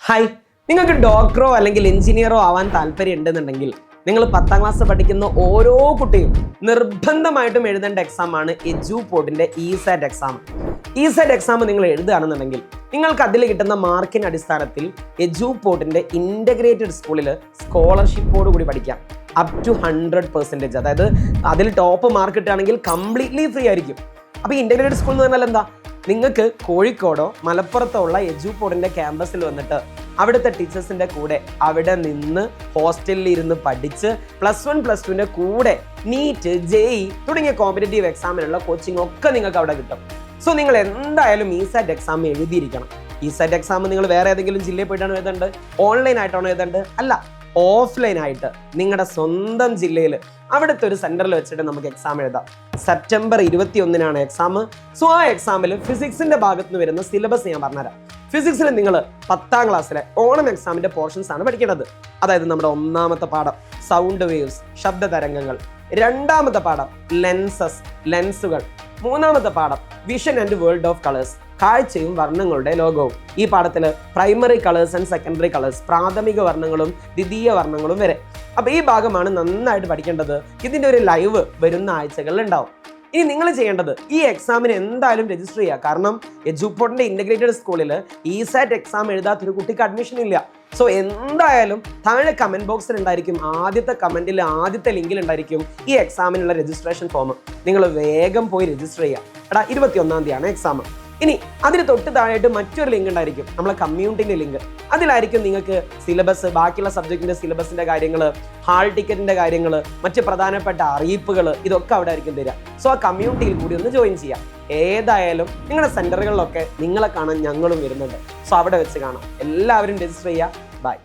Hi, നിങ്ങൾക്ക് ഡോക്ടറോ അല്ലെങ്കിൽ എഞ്ചിനീയറോ ആവാൻ താല്പര്യം ഉണ്ടെന്നുണ്ടെങ്കിൽ നിങ്ങൾ 10ാം ക്ലാസ് പഠിക്കുന്ന ഓരോ കുട്ടിയും നിർബന്ധമായിട്ടും എഴുതേണ്ട എക്സാമാണ് എജുപോർട്ടിന്റെ ഇസാറ്റ് എക്സാം. ഇസാറ്റ് എക്സാം നിങ്ങൾ എഴുതുകയാണെന്നുണ്ടെങ്കിൽ നിങ്ങൾക്ക് അതിൽ കിട്ടുന്ന മാർക്കിന്റെ അടിസ്ഥാനത്തിൽ എജുപോർട്ടിന്റെ ഇന്റഗ്രേറ്റഡ് സ്കൂളിൽ സ്കോളർഷിപ്പോട് കൂടി പഠിക്കാം അപ് ടു 100%. അതായത് അതിൽ ടോപ്പ് മാർക്ക് കിട്ടുകയാണെങ്കിൽ കംപ്ലീറ്റ്ലി ഫ്രീ ആയിരിക്കും. അപ്പോൾ ഇന്റഗ്രേറ്റഡ് സ്കൂൾ എന്ന് പറഞ്ഞാൽ എന്താ? നിങ്ങൾക്ക് കോഴിക്കോടോ മലപ്പുറത്തോ ഉള്ള എജുപോർട്ടിന്റെ ക്യാമ്പസിൽ വന്നിട്ട് അവിടുത്തെ ടീച്ചേഴ്സിന്റെ കൂടെ അവിടെ നിന്ന് ഹോസ്റ്റലിൽ ഇരുന്ന് പഠിച്ച് +1 +2ന്റെ കൂടെ നീറ്റ്, JEE തുടങ്ങിയ കോമ്പറ്റേറ്റീവ് എക്സാമിനുള്ള കോച്ചിങ് ഒക്കെ നിങ്ങൾക്ക് അവിടെ കിട്ടും. സോ നിങ്ങൾ എന്തായാലും ഇസാറ്റ് എക്സാം എഴുതിയിരിക്കണം. ഇസാറ്റ് എക്സാം നിങ്ങൾ വേറെ ഏതെങ്കിലും ജില്ലയിൽ പോയിട്ടാണ് എഴുതേണ്ടത്? ഓൺലൈൻ ആയിട്ടാണോ എഴുതേണ്ടത്? അല്ല, ഓഫ്ലൈൻ ആയിട്ട് നിങ്ങളുടെ സ്വന്തം ജില്ലയിൽ അവിടുത്തെ ഒരു സെന്ററിൽ വെച്ചിട്ട് നമുക്ക് എക്സാം എഴുതാം. September 21-നാണ് exam. സോ ആ എക്സാമിൽ ഫിസിക്സിന്റെ ഭാഗത്ത് നിന്ന് വരുന്ന സിലബസ് ഞാൻ പറഞ്ഞുതരാം. ഫിസിക്സിൽ നിങ്ങൾ 10ാം ക്ലാസ്സിലെ ഓണം എക്സാമിന്റെ പോർഷൻസ് ആണ് പഠിക്കേണ്ടത്. അതായത് നമ്മുടെ ഒന്നാമത്തെ പാഠം സൗണ്ട് വേവ്സ്, ശബ്ദ തരംഗങ്ങൾ. രണ്ടാമത്തെ പാഠം ലെൻസുകൾ. മൂന്നാമത്തെ പാഠം vision and world of colours, കാഴ്ചയും വർണ്ണങ്ങളുടെ ലോകവും. ഈ പാഠത്തിൽ primary colours and secondary colours, പ്രാഥമിക വർണ്ണങ്ങളും ദ്വിതീയ വർണ്ണങ്ങളും വരെ. അപ്പോൾ ഈ ഭാഗമാണ് നന്നായിട്ട് പഠിക്കേണ്ടത്. ഇതിൻ്റെ ഒരു ലൈവ് വരുന്ന ആഴ്ചകളിൽ ഉണ്ടാവും. ഇനി നിങ്ങൾ ചെയ്യേണ്ടത് ഈ എക്സാമിന് എന്തായാലും രജിസ്റ്റർ ചെയ്യുക. കാരണം എജുപോർട്ടിന്റെ ഇന്റഗ്രേറ്റഡ് സ്കൂളിൽ ഇസാറ്റ് എക്സാം എഴുതാത്തൊരു കുട്ടിക്ക് അഡ്മിഷൻ ഇല്ല. സോ എന്തായാലും താഴെ കമന്റ് ബോക്സിൽ ഉണ്ടായിരിക്കും, ആദ്യത്തെ കമന്റിൽ ആദ്യത്തെ ലിങ്കിൽ ഉണ്ടായിരിക്കും ഈ എക്സാമിനുള്ള രജിസ്ട്രേഷൻ ഫോം. നിങ്ങൾ വേഗം പോയി രജിസ്റ്റർ ചെയ്യുക. 21-ാം തീയതിയാണ് എക്സാം. ഇനി അതിന് തൊട്ട് താഴെയായിട്ട് മറ്റൊരു ലിങ്ക് ഉണ്ടായിരിക്കും, നമ്മളെ കമ്മ്യൂണിറ്റിന്റെ ലിങ്ക്. അതിലായിരിക്കും നിങ്ങൾക്ക് സിലബസ്, ബാക്കിയുള്ള സബ്ജക്റ്റിന്റെ സിലബസിന്റെ കാര്യങ്ങൾ, ഹാൾ ടിക്കറ്റിന്റെ കാര്യങ്ങൾ, മറ്റ് പ്രധാനപ്പെട്ട അറിയിപ്പുകൾ, ഇതൊക്കെ അവിടെ ആയിരിക്കും തരിക. സോ ആ കമ്മ്യൂണിറ്റിയിൽ കൂടി ഒന്ന് ജോയിൻ ചെയ്യാം. ഏതായാലും നിങ്ങളുടെ സെന്ററുകളിലൊക്കെ നിങ്ങളെ കാണാൻ ഞങ്ങളും വരുന്നുണ്ട്. സോ അവിടെ വെച്ച് കാണാം. എല്ലാവരും രജിസ്റ്റർ ചെയ്യുക. ബൈ.